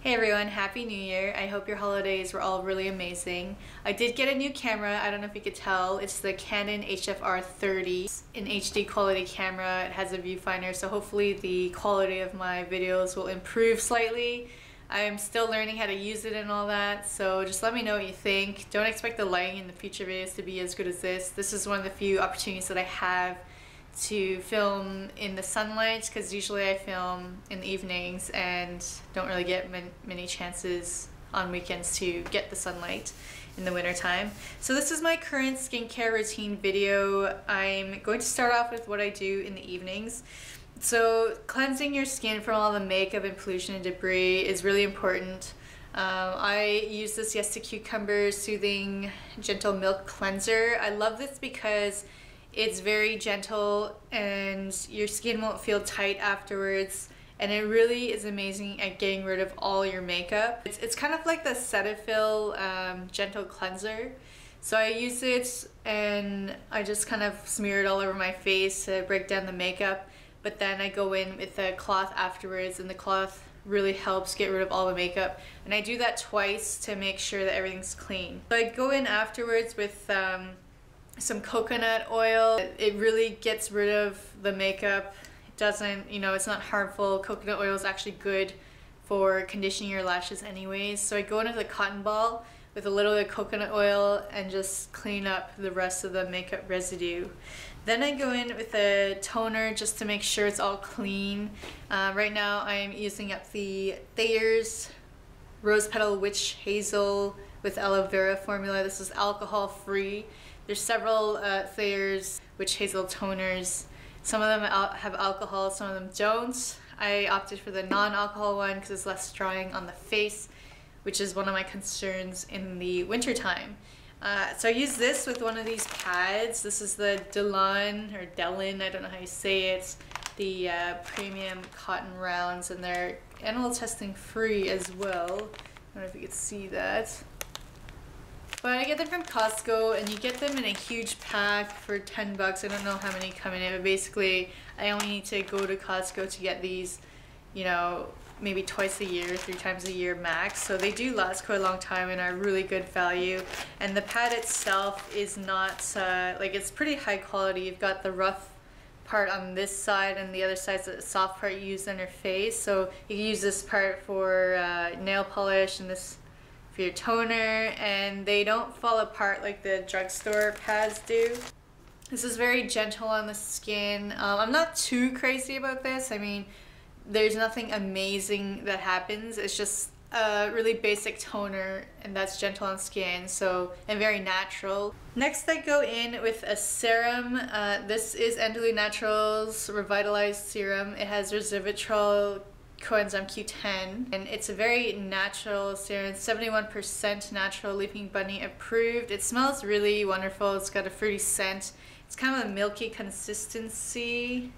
Hey everyone, Happy New Year. I hope your holidays were all really amazing. I did get a new camera, I don't know if you could tell. It's the Canon HFR 30. It's an HD quality camera. It has a viewfinder, so hopefully the quality of my videos will improve slightly. I'm still learning how to use it and all that, so just let me know what you think. Don't expect the lighting in the future videos to be as good as this. This is one of the few opportunities that I have to film in the sunlight, because usually I film in the evenings and don't really get many chances on weekends to get the sunlight in the winter time. So this is my current skincare routine video. I'm going to start off with what I do in the evenings. So cleansing your skin from all the makeup and pollution and debris is really important. I use this Yes to Cucumber Soothing Gentle Milk Cleanser. I love this because it's very gentle and your skin won't feel tight afterwards, and it really is amazing at getting rid of all your makeup. It's kind of like the Cetaphil gentle cleanser. So I use it and I just kind of smear it all over my face to break down the makeup, but then I go in with a cloth afterwards, and the cloth really helps get rid of all the makeup. And I do that twice to make sure that everything's clean. So I go in afterwards with some coconut oil. It really gets rid of the makeup. It doesn't, it's not harmful. Coconut oil is actually good for conditioning your lashes anyways. So I go in with a cotton ball with a little bit of coconut oil and just clean up the rest of the makeup residue. Then I go in with a toner just to make sure it's all clean. Right now I'm using up the Thayers Rose Petal Witch Hazel with aloe vera formula. This is alcohol free. There's several Thayers Witch Hazel toners. Some of them have alcohol, some of them don't. I opted for the non-alcohol one because it's less drying on the face, which is one of my concerns in the winter time. So I use this with one of these pads. This is the Delon, or Delon, I don't know how you say it, the premium cotton rounds, and they're animal testing free as well. I don't know if you can see that. But I get them from Costco, and you get them in a huge pack for 10 bucks. I don't know how many come in it, but basically I only need to go to Costco to get these, maybe twice a year, 3 times a year max. So they do last quite a long time and are really good value. And the pad itself is not, it's pretty high quality. You've got the rough part on this side, and the other side's the soft part you use on your face. So you can use this part for nail polish and this for your toner, and they don't fall apart like the drugstore pads do. This is very gentle on the skin. I'm not too crazy about this. I mean, there's nothing amazing that happens. It's just a really basic toner, and that's gentle on skin, and very natural. Next I go in with a serum. This is Andalou Naturals Revitalize Serum. It has resveratrol, coenzyme Q10, and it's a very natural serum. 71% natural, Leaping Bunny approved. It smells really wonderful. It's got a fruity scent. It's kind of a milky consistency,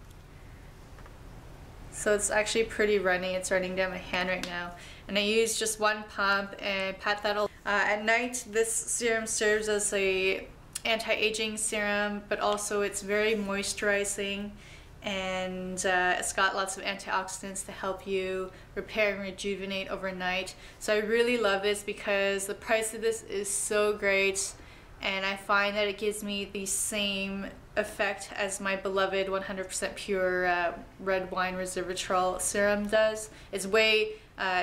so it's actually pretty runny. It's running down my hand right now, and I use just one pump and pat that all. At night, this serum serves as a anti-aging serum, but also it's very moisturizing, and it's got lots of antioxidants to help you repair and rejuvenate overnight. So I really love this because the price of this is so great, and I find that it gives me the same effect as my beloved 100% pure red wine resveratrol serum does. It's way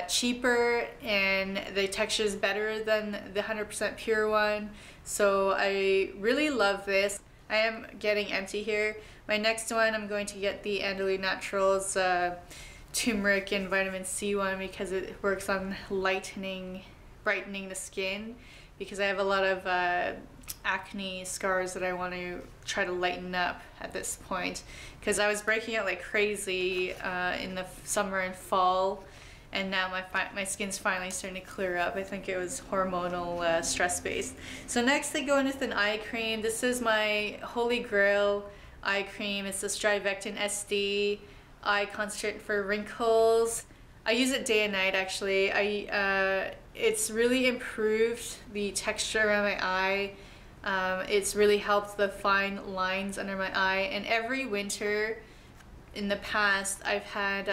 cheaper, and the texture is better than the 100% pure one. So I really love this. I am getting empty here. My next one, I'm going to get the Andalou Naturals turmeric and vitamin C one, because it works on brightening the skin, because I have a lot of acne scars that I want to try to lighten up at this point, because I was breaking out like crazy in the summer and fall, and now my skin's finally starting to clear up. I think it was hormonal stress based. So next I go in with an eye cream. This is my holy grail eye cream. It's the Strivectin SD eye concentrate for wrinkles. I use it day and night actually. It's really improved the texture around my eye. It's really helped the fine lines under my eye, and every winter in the past I've had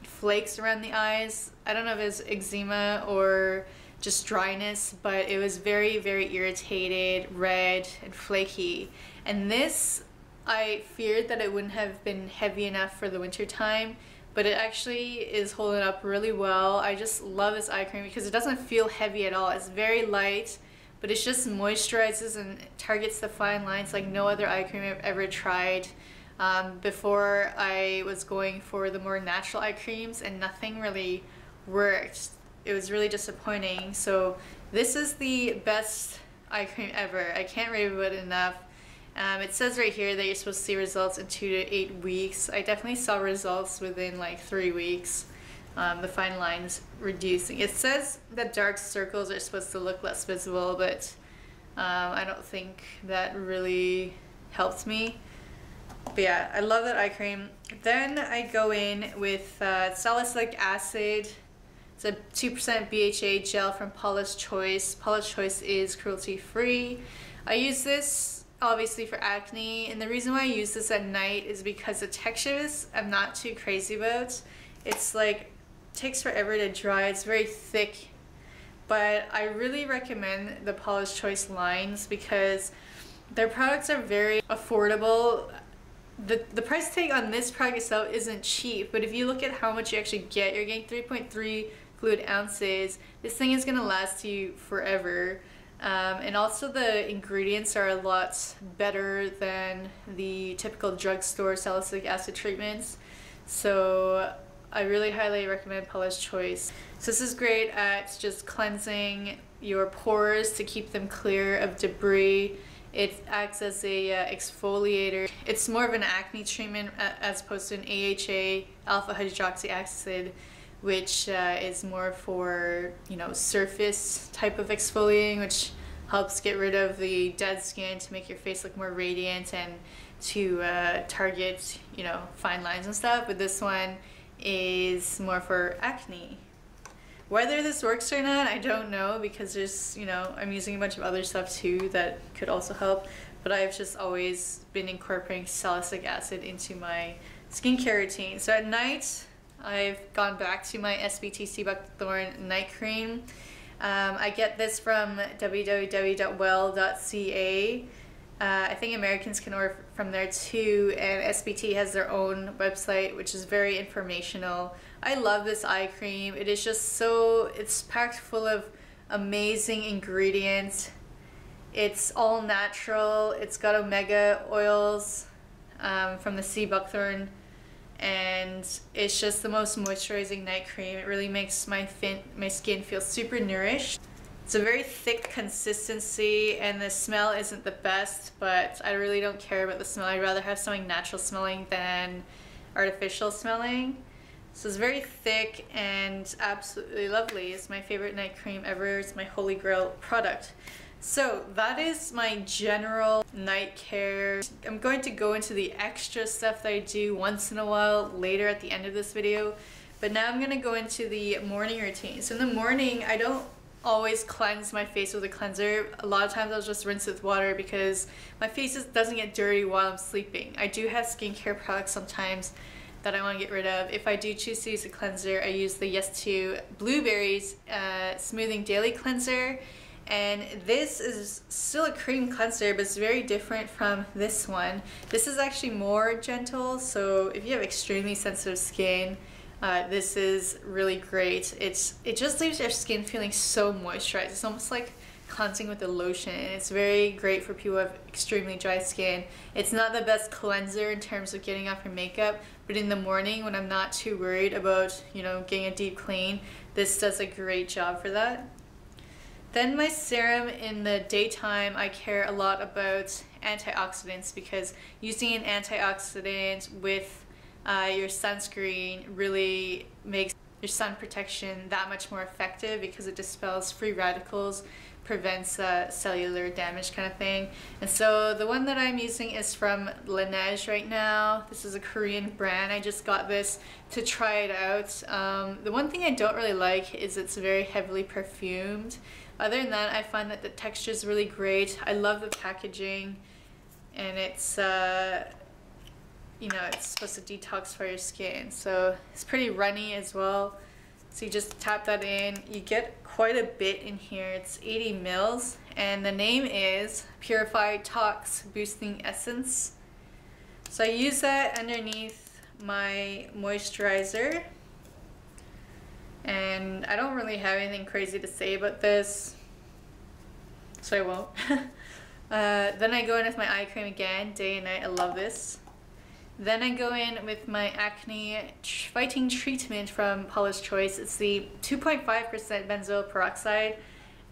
flakes around the eyes. I don't know if it's eczema or just dryness, but it was very, very irritated, red, and flaky. And this, I feared that it wouldn't have been heavy enough for the winter time, but it actually is holding up really well. I just love this eye cream because it doesn't feel heavy at all. It's very light, but it just moisturizes and targets the fine lines like no other eye cream I've ever tried. Before I was going for the more natural eye creams and nothing really worked. It was really disappointing. So this is the best eye cream ever. I can't rave it enough. It says right here that you're supposed to see results in 2 to 8 weeks. I definitely saw results within like 3 weeks. The fine lines reducing. It says that dark circles are supposed to look less visible, but I don't think that really helped me. But yeah, I love that eye cream. Then I go in with salicylic acid. It's a 2% BHA gel from Paulas Choice. Paulas Choice is cruelty-free. I use this obviously for acne, and the reason why I use this at night is because the textures I'm not too crazy about. It's like, takes forever to dry, it's very thick, but I really recommend the Paulas Choice lines because their products are very affordable. The price tag on this product itself isn't cheap, but if you look at how much you actually get, you're getting 3.3 fluid ounces. This thing is going to last you forever. And also the ingredients are a lot better than the typical drugstore salicylic acid treatments. So I really highly recommend Paula's Choice. So this is great at just cleansing your pores to keep them clear of debris. It acts as a exfoliator. It's more of an acne treatment as opposed to an AHA, alpha hydroxy acid, which is more for, you know, surface type of exfoliating, which helps get rid of the dead skin to make your face look more radiant and to target, you know, fine lines and stuff. But this one is more for acne. Whether this works or not, I don't know, because there's, you know, I'm using a bunch of other stuff too that could also help, but I've just always been incorporating salicylic acid into my skincare routine. So at night, I've gone back to my SBT Seabuckthorn night cream. I get this from www.well.ca. I think Americans can order from there too, and SBT has their own website, which is very informational. I love this eye cream. It is just so, it's packed full of amazing ingredients. It's all natural. It's got omega oils from the Seabuckthorn, and it's just the most moisturizing night cream. It really makes my skin feel super nourished. It's a very thick consistency, and the smell isn't the best, but I really don't care about the smell. I'd rather have something natural smelling than artificial smelling. So it's very thick and absolutely lovely. It's my favorite night cream ever. It's my holy grail product. So that is my general night care. I'm going to go into the extra stuff that I do once in a while later at the end of this video. But now I'm going to go into the morning routine. So in the morning, I don't always cleanse my face with a cleanser. A lot of times I'll just rinse with water because my face doesn't get dirty while I'm sleeping. I do have skincare products sometimes that I want to get rid of. If I do choose to use a cleanser, I use the Yes2 Blueberries Smoothing Daily Cleanser. And this is still a cream cleanser, but it's very different from this one. This is actually more gentle, so if you have extremely sensitive skin, this is really great. It just leaves your skin feeling so moisturized. It's almost like cleansing with a lotion, and it's very great for people who have extremely dry skin. It's not the best cleanser in terms of getting off your makeup, but in the morning when I'm not too worried about, you know, getting a deep clean, this does a great job for that. Then my serum in the daytime, I care a lot about antioxidants because using an antioxidant with your sunscreen really makes your sun protection that much more effective because it dispels free radicals, prevents cellular damage kind of thing. And so the one that I'm using is from Laneige right now. This is a Korean brand. I just got this to try it out. The one thing I don't really like is it's very heavily perfumed. Other than that, I find that the texture is really great. I love the packaging, and it's you know, it's supposed to detoxify your skin. So it's pretty runny as well. So you just tap that in. You get quite a bit in here. It's 80 mils, and the name is Purify Tox Boosting Essence. So I use that underneath my moisturizer. And I don't really have anything crazy to say about this, so I won't. Then I go in with my eye cream again, day and night. I love this. Then I go in with my acne fighting treatment from Paulas Choice. It's the 2.5% benzoyl peroxide,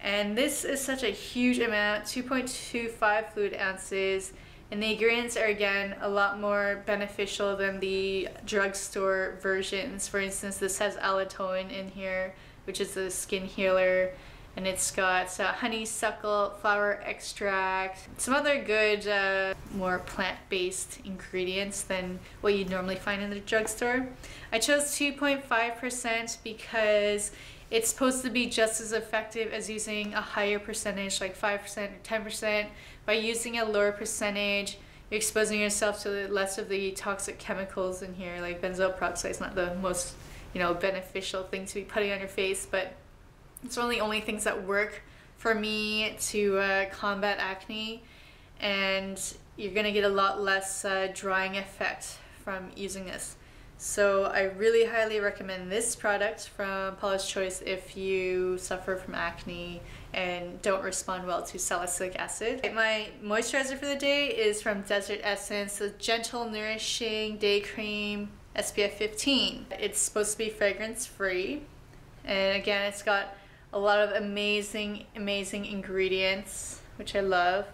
and this is such a huge amount, 2.25 fluid ounces. And the ingredients are, again, a lot more beneficial than the drugstore versions. For instance, this has allantoin in here, which is a skin healer. And it's got honeysuckle flower extract, some other good, more plant-based ingredients than what you'd normally find in the drugstore. I chose 2.5% because it's supposed to be just as effective as using a higher percentage, like 5% or 10%. By using a lower percentage, you're exposing yourself to less of the toxic chemicals in here. Like benzoyl peroxide is not the most, you know, beneficial thing to be putting on your face, but it's one of the only things that work for me to combat acne, and you're gonna get a lot less drying effect from using this. So I really highly recommend this product from Paulas Choice if you suffer from acne and don't respond well to salicylic acid. My moisturizer for the day is from Desert Essence, the Gentle Nourishing Day Cream SPF 15. It's supposed to be fragrance free, and again, it's got a lot of amazing ingredients, which I love.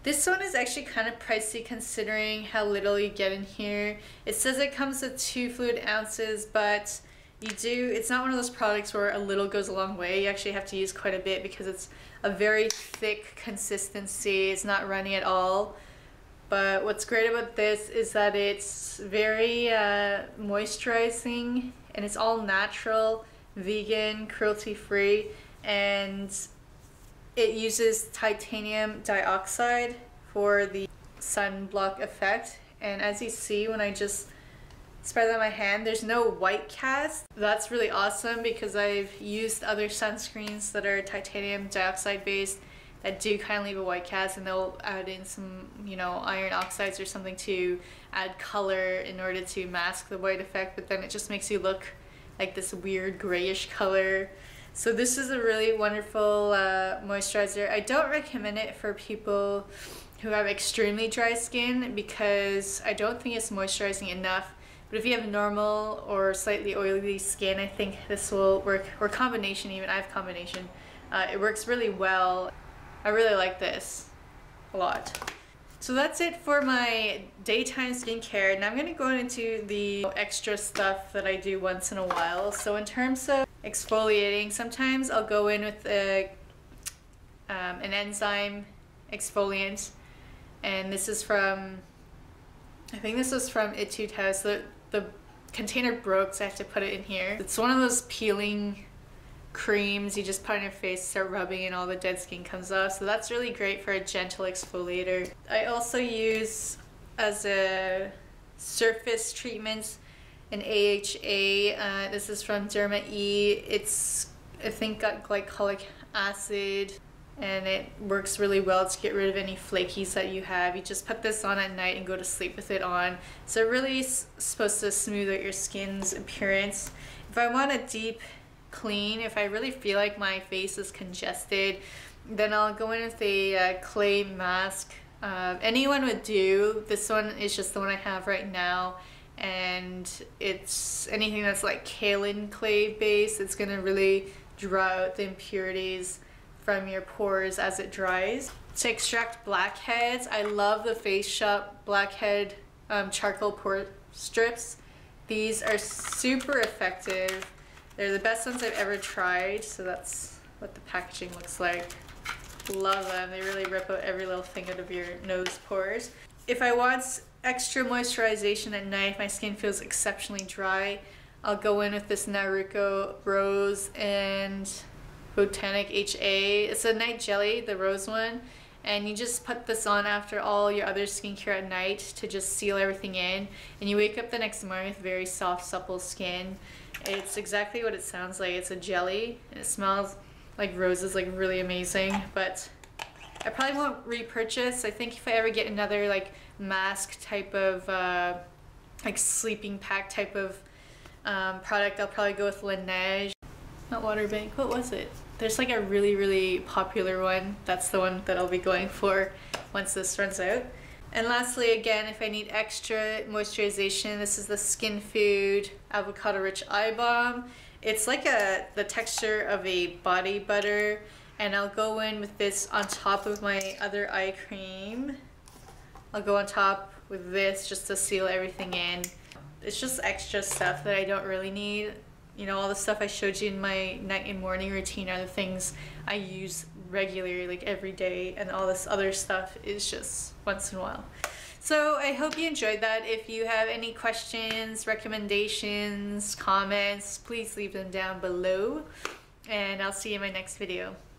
This one is actually kind of pricey considering how little you get in here. It says it comes with 2 fluid ounces, but it's not one of those products where a little goes a long way. You actually have to use quite a bit because it's a very thick consistency. It's not runny at all. But what's great about this is that it's very moisturizing, and it's all natural, vegan, cruelty-free, and it uses titanium dioxide for the sunblock effect. And as you see, when I just spread that on my hand, there's no white cast. That's really awesome because I've used other sunscreens that are titanium dioxide based that do kind of leave a white cast, and they'll add in some, you know, iron oxides or something to add color in order to mask the white effect, but then it just makes you look like this weird grayish color. So this is a really wonderful moisturizer. I don't recommend it for people who have extremely dry skin because I don't think it's moisturizing enough. But if you have normal or slightly oily skin, I think this will work, or combination even. I have combination. It works really well. I really like this a lot. So that's it for my daytime skincare. Now I'm going to go into the extra stuff that I do once in a while. So in terms of exfoliating, sometimes I'll go in with an enzyme exfoliant, and this is from, I think this was from Etude House. The container broke, so I have to put it in here. It's one of those peeling creams you just put on your face, start rubbing, and all the dead skin comes off. So that's really great for a gentle exfoliator. I also use as a surface treatment an AHA. This is from Derma E. It's, I think, got glycolic acid, and it works really well to get rid of any flakies that you have. You just put this on at night and go to sleep with it on. So it really is supposed to smooth out your skin's appearance. If I want a deep clean, if I really feel like my face is congested, then I'll go in with a clay mask. Anyone would do. This one is just the one I have right now, and it's anything that's like kaolin clay based. It's gonna really draw out the impurities from your pores as it dries. To extract blackheads, I love the Face Shop Blackhead charcoal pore strips. These are super effective. They're the best ones I've ever tried, so that's what the packaging looks like. Love them. They really rip out every little thing out of your nose pores. If I want extra moisturization at night, if my skin feels exceptionally dry, I'll go in with this Naruko Rose and Botanic HA. It's a night jelly, the rose one, and you just put this on after all your other skincare at night to just seal everything in, and you wake up the next morning with very soft, supple skin. It's exactly what it sounds like. It's a jelly, and it smells like roses, like really amazing. But I probably won't repurchase. I think if I ever get another like mask type of like sleeping pack type of product, I'll probably go with Laneige. Not water bank, what was it? There's like a really popular one. That's the one that I'll be going for once this runs out. And lastly, again, if I need extra moisturization, this is the Skin Food Avocado Rich Eye Balm. It's like the texture of a body butter, and I'll go in with this on top of my other eye cream. I'll go on top with this just to seal everything in. It's just extra stuff that I don't really need. You know, all the stuff I showed you in my night and morning routine are the things I use regularly, like every day, and all this other stuff is just once in a while. So I hope you enjoyed that. If you have any questions, recommendations, comments, please leave them down below, and I'll see you in my next video.